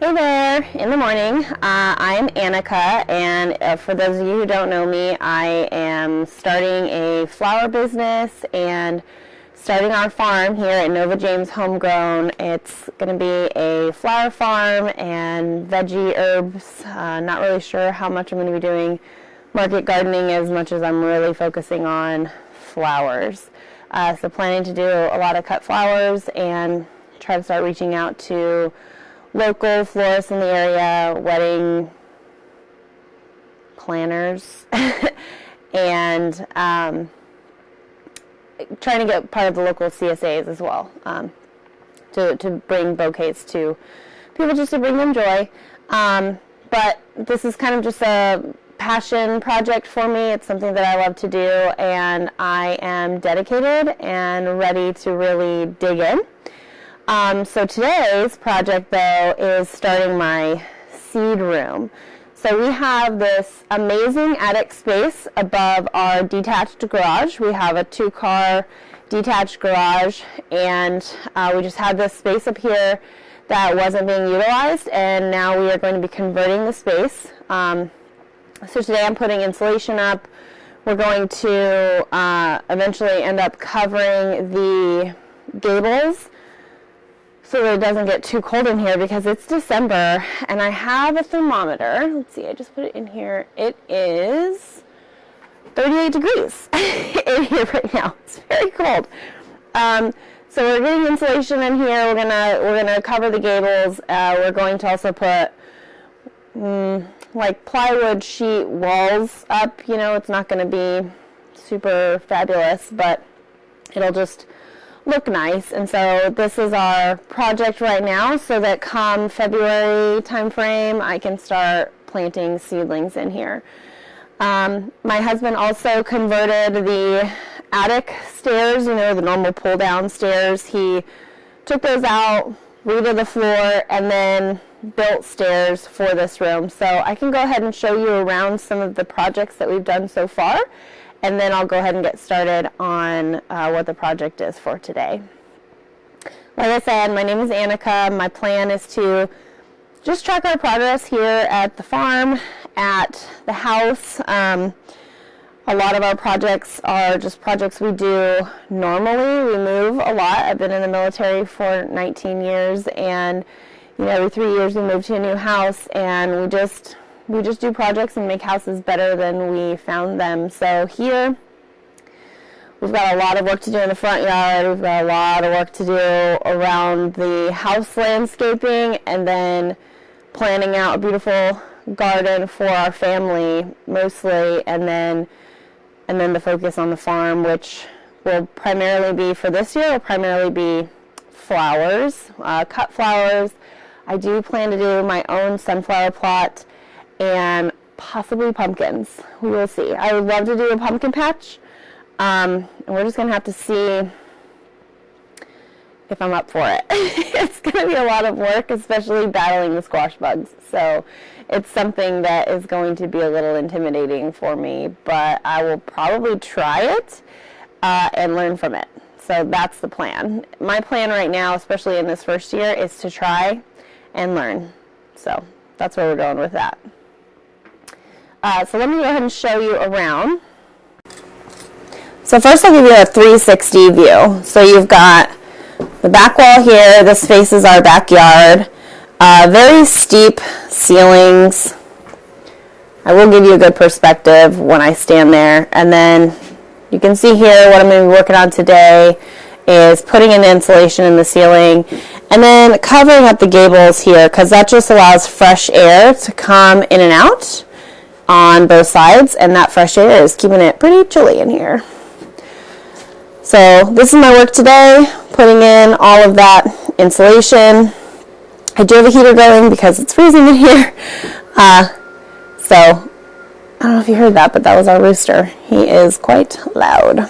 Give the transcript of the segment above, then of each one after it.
Hey there, in the morning. I am Annika, and for those of you who don't know me, I am starting a flower business and starting our farm here at Nova James Homegrown. It's going to be a flower farm and veggie herbs. Not really sure how much I'm going to be doing market gardening as much as I'm really focusing on flowers. So planning to do a lot of cut flowers and try to start reaching out to local florists in the area, wedding planners, and trying to get part of the local CSAs as well, to bring bouquets to people just to bring them joy. But this is kind of just a passion project for me. It's something that I love to do, and I am dedicated and ready to really dig in. So today's project, though, is starting my seed room. So we have this amazing attic space above our detached garage. We have a 2-car detached garage, and we just had this space up here that wasn't being utilized, and now we are going to be converting the space. So today I'm putting insulation up. We're going to eventually end up covering the gables so that it doesn't get too cold in here because it's December, and I have a thermometer. Let's see, I just put it in here. It is 38 degrees in here right now. It's very cold. So we're getting insulation in here. We're gonna cover the gables. We're going to also put like plywood sheet walls up. You know, it's not going to be super fabulous, but it'll just look nice. And so this is our project right now, so that come February timeframe I can start planting seedlings in here. My husband also converted the attic stairs, you know, the normal pull down stairs. He took those out, redid the floor, and then built stairs for this room. So I can go ahead and show you around some of the projects that we've done so far, and then I'll go ahead and get started on what the project is for today. Like I said, my name is Annika. My plan is to just track our progress here at the farm, at the house. A lot of our projects are just projects we do normally. We move a lot. I've been in the military for 19 years, and you know, every 3 years we move to a new house, and we just do projects and make houses better than we found them. So here, we've got a lot of work to do in the front yard. We've got a lot of work to do around the house landscaping, and then planning out a beautiful garden for our family mostly, and then the focus on the farm, which will primarily be for this year, will primarily be flowers, cut flowers. I do plan to do my own sunflower plot and possibly pumpkins. We will see. I would love to do a pumpkin patch, and we're just going to have to see if I'm up for it. It's going to be a lot of work, especially battling the squash bugs. So it's something that is going to be a little intimidating for me, but I will probably try it and learn from it. So that's the plan. My plan right now, especially in this first year, is to try and learn. So that's where we're going with that. So let me go ahead and show you around. So first I'll give you a 360 view. So you've got the back wall here. This faces our backyard. Very steep ceilings. I will give you a good perspective when I stand there. And then you can see here what I'm going to be working on today is putting in the insulation in the ceiling and then covering up the gables here, because that just allows fresh air to come in and out on both sides, and that fresh air is keeping it pretty chilly in here. So this is my work today, putting in all of that insulation. I do have a heater going because it's freezing in here. So I don't know if you heard that, but that was our rooster. He is quite loud.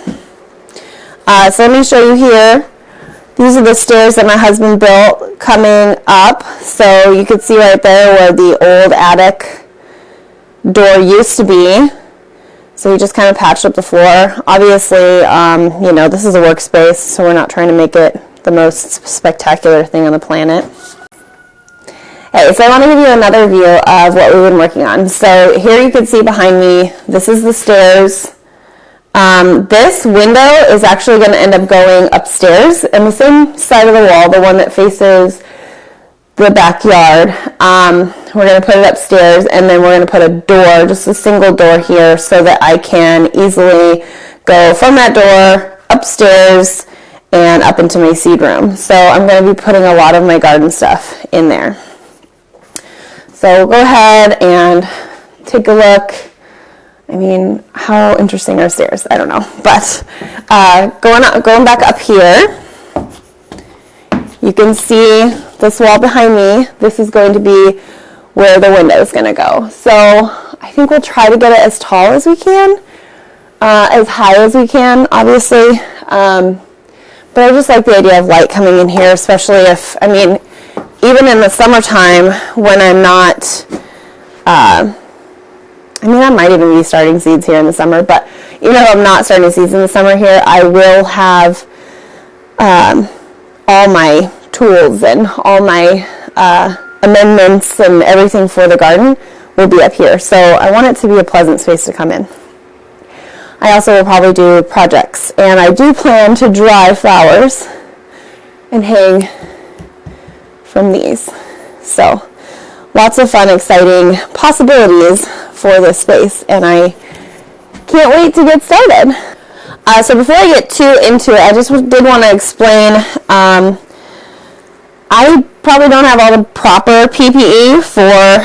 So let me show you here. These are the stairs that my husband built coming up. So you can see right there where the old attic door used to be. So he just kind of patched up the floor. Obviously, you know, this is a workspace, so we're not trying to make it the most spectacular thing on the planet. Hey, so I want to give you another view of what we've been working on. So here you can see behind me, this is the stairs. This window is actually going to end up going upstairs in the same side of the wall, the one that faces the backyard. We're going to put it upstairs, and then we're going to put a door, just a single door here, so that I can easily go from that door upstairs and up into my seed room. So I'm going to be putting a lot of my garden stuff in there. So we'll go ahead and take a look. I mean, how interesting are stairs? I don't know. But going back up here, you can see this wall behind me. This is going to be where the window is going to go. So I think we'll try to get it as tall as we can, as high as we can, obviously. But I just like the idea of light coming in here, especially if, I mean, even in the summertime when I'm not, I might even be starting seeds here in the summer, but even if I'm not starting seeds in the summer here, I will have all my tools and all my amendments and everything for the garden will be up here. So I want it to be a pleasant space to come in. I also will probably do projects, and I do plan to dry flowers and hang from these. So lots of fun, exciting possibilities for this space, and I can't wait to get started. So before I get too into it, I just did want to explain, I probably don't have all the proper PPE for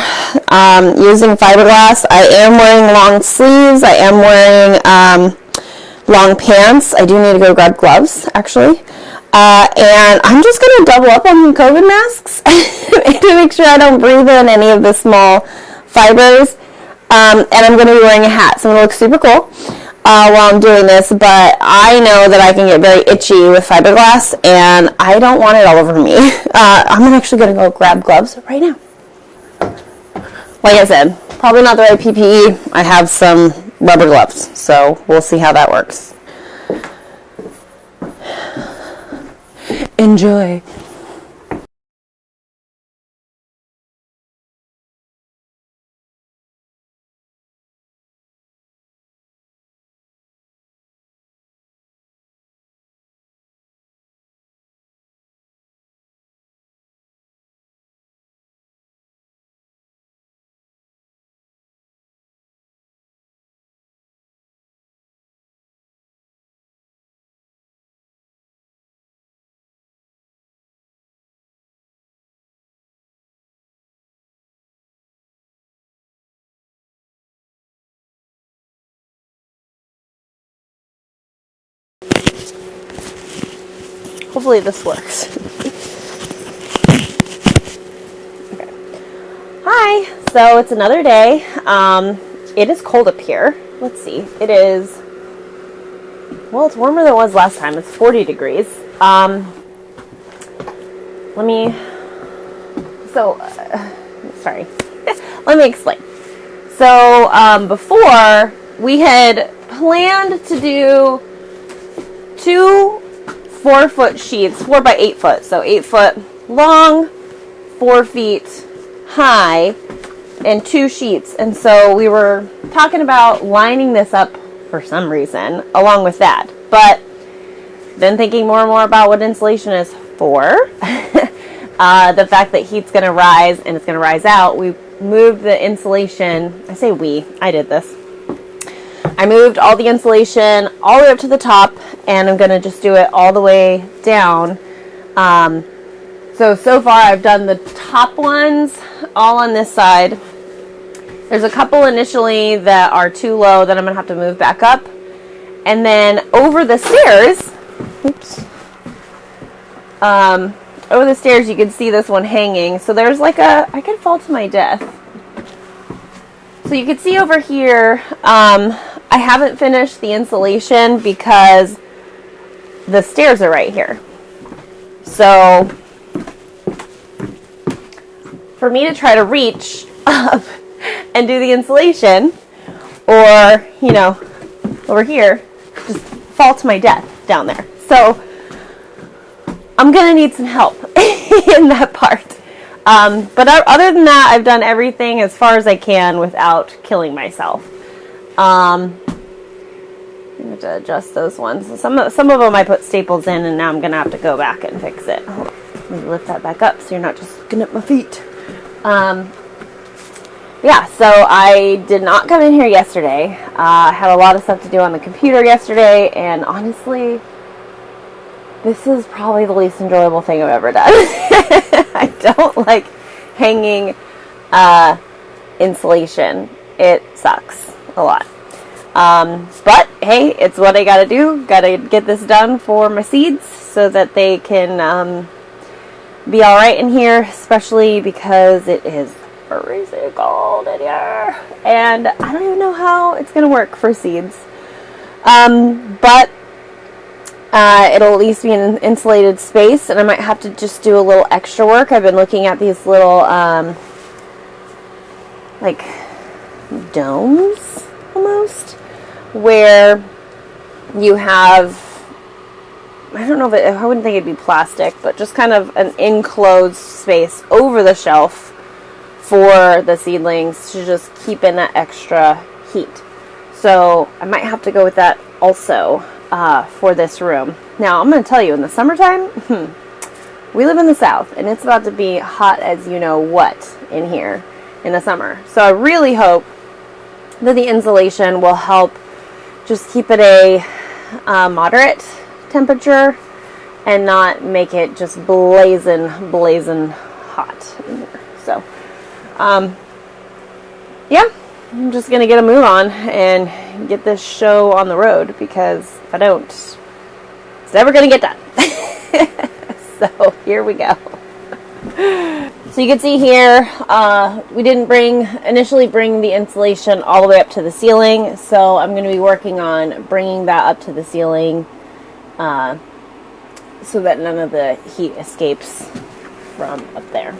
using fiberglass. I am wearing long sleeves. I am wearing long pants. I do need to go grab gloves, actually. And I'm just going to double up on COVID masks to make sure I don't breathe in any of the small fibers. And I'm going to be wearing a hat, so I'm going to look super cool while I'm doing this, but I know that I can get very itchy with fiberglass, and I don't want it all over me. I'm actually going to go grab gloves right now. Like I said, probably not the right PPE. I have some rubber gloves, so we'll see how that works. Enjoy. Hopefully this works. Okay. Hi, so it's another day. It is cold up here. Let's see, it is, well, it's warmer than it was last time. It's 40 degrees. Sorry. Let me explain. So, before, we had planned to do 2 4-foot sheets, 4 by 8 foot, so 8 foot long, 4 feet high, and 2 sheets. And so we were talking about lining this up for some reason along with that, but then thinking more and more about what insulation is for, the fact that heat's going to rise and it's going to rise out, we moved the insulation. I say we, I did this. I moved all the insulation all the way up to the top, and I'm going to just do it all the way down. So far I've done the top ones all on this side. There's a couple initially that are too low that I'm going to have to move back up. And then over the stairs, over the stairs you can see this one hanging. So there's like I could fall to my death. So you can see over here, I haven't finished the insulation because the stairs are right here. So for me to try to reach up and do the insulation, or, you know, over here, just fall to my death down there. So I'm going to need some help in that part. But other than that, I've done everything as far as I can without killing myself. I have to adjust those ones. Some of them I put staples in, and now I'm gonna have to go back and fix it. Hold on. Let me lift that back up so you're not just looking at my feet. Yeah, so I did not come in here yesterday. I had a lot of stuff to do on the computer yesterday, and honestly, this is probably the least enjoyable thing I've ever done. I don't like hanging insulation. It sucks a lot. But hey, it's what I gotta do. Gotta get this done for my seeds so that they can be alright in here, especially because it is freezing cold in here. And I don't even know how it's gonna work for seeds. But it'll at least be in an insulated space, and I might have to just do a little extra work. I've been looking at these little like domes almost, where you have, I don't know if I wouldn't think it'd be plastic, but just kind of an enclosed space over the shelf for the seedlings to just keep in that extra heat. So I might have to go with that also for this room. Now I'm going to tell you, in the summertime, we live in the South, and it's about to be hot as you know what in here in the summer. So I really hope that the insulation will help just keep it a moderate temperature and not make it just blazing hot in here. So yeah, I'm just gonna get a move on and get this show on the road, because if I don't, it's never gonna get done. So here we go. So you can see here, we didn't initially bring the insulation all the way up to the ceiling, so I'm going to be working on bringing that up to the ceiling so that none of the heat escapes from up there.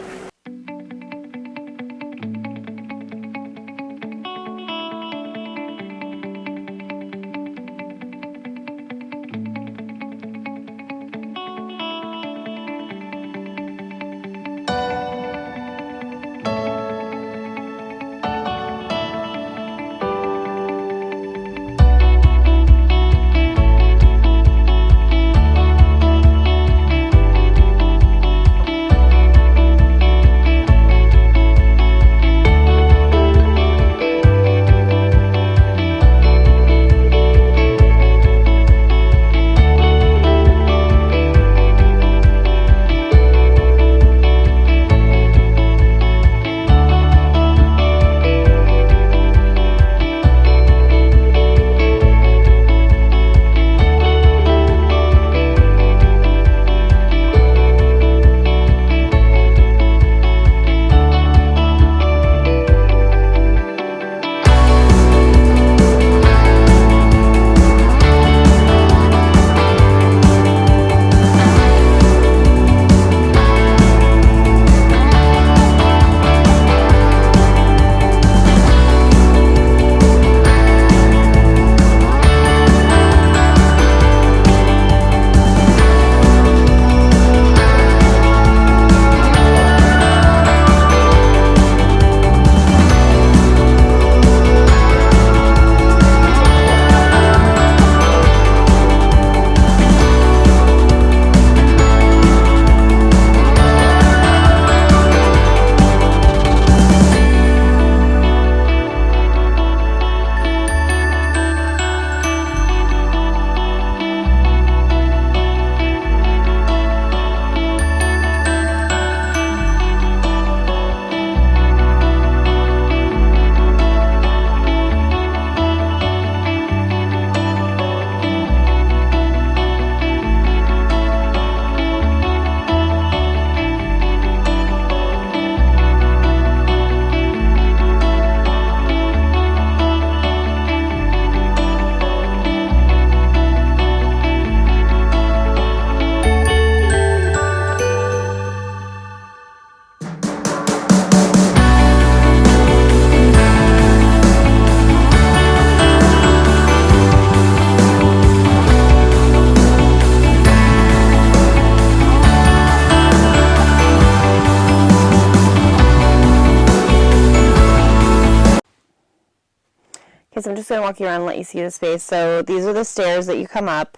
Okay, so I'm just going to walk you around and let you see the space. So these are the stairs that you come up.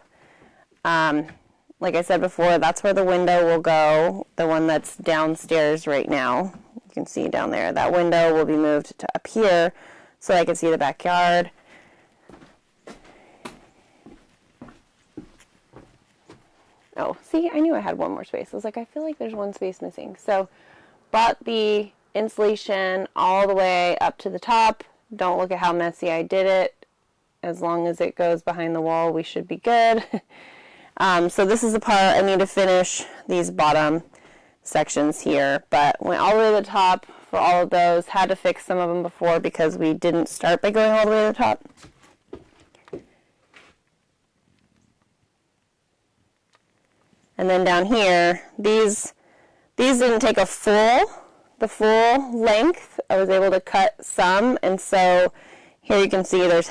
Like I said before, that's where the window will go, the one that's downstairs right now. You can see down there. That window will be moved to up here so I can see the backyard. Oh, see, I knew I had one more space. I was like, I feel like there's one space missing. So, brought the insulation all the way up to the top. Don't look at how messy I did it. As long as it goes behind the wall, we should be good. So this is the part I need to finish these bottom sections here, but went all the way to the top for all of those. Had to fix some of them before because we didn't start by going all the way to the top. And then down here, these didn't take the full length. I was able to cut some, and so here you can see there's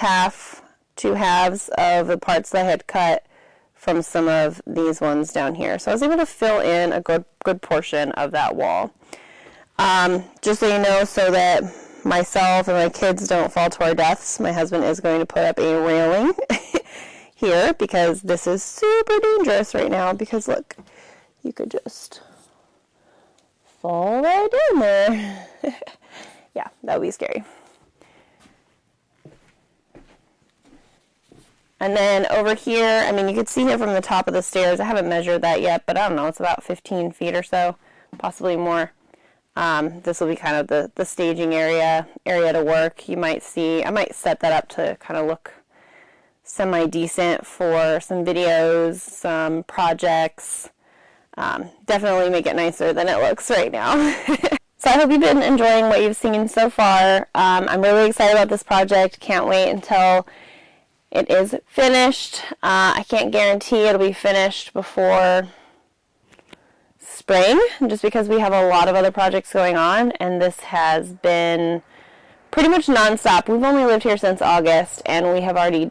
two halves of the parts that I had cut from some of these ones down here. So I was able to fill in a good portion of that wall. Just so you know, so that myself and my kids don't fall to our deaths, my husband is going to put up a railing here because this is super dangerous right now because look, you could just fall right in there. Yeah, that would be scary. And then over here, I mean, you can see it from the top of the stairs. I haven't measured that yet, but I don't know, it's about 15 feet or so, possibly more. This will be kind of the staging area to work. You might see, I might set that up to kind of look semi-decent for some videos, some projects. Definitely make it nicer than it looks right now. So I hope you've been enjoying what you've seen so far. I'm really excited about this project. Can't wait until it is finished. I can't guarantee it'll be finished before spring, just because we have a lot of other projects going on, and this has been pretty much nonstop. We've only lived here since August, and we have already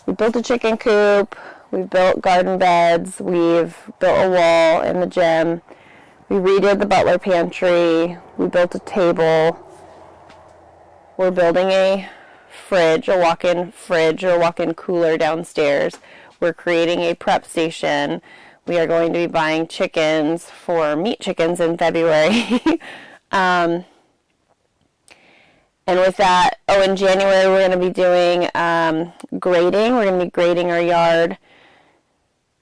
we built a chicken coop, we've built garden beds, we've built a wall in the gym, we redid the butler pantry, we built a table, we're building a fridge, a walk-in fridge or a walk-in cooler downstairs. We're creating a prep station. We are going to be buying chickens for meat chickens in February. And with that, in January we're going to be doing grading. We're going to be grading our yard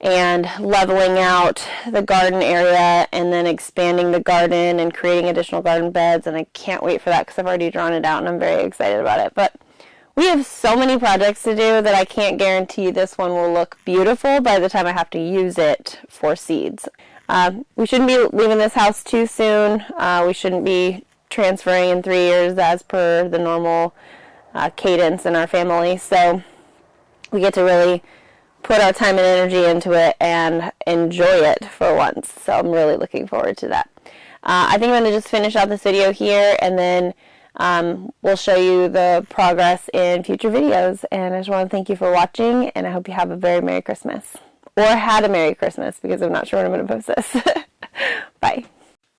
and leveling out the garden area and then expanding the garden and creating additional garden beds. And I can't wait for that because I've already drawn it out and I'm very excited about it. But we have so many projects to do that I can't guarantee this one will look beautiful by the time I have to use it for seeds. We shouldn't be leaving this house too soon. We shouldn't be transferring in 3 years as per the normal cadence in our family. So we get to really put our time and energy into it and enjoy it for once. So I'm really looking forward to that. I think I'm going to just finish out this video here and then we'll show you the progress in future videos. And I just want to thank you for watching, and I hope you have a very Merry Christmas. Or had a Merry Christmas, because I'm not sure when I'm going to post this. Bye.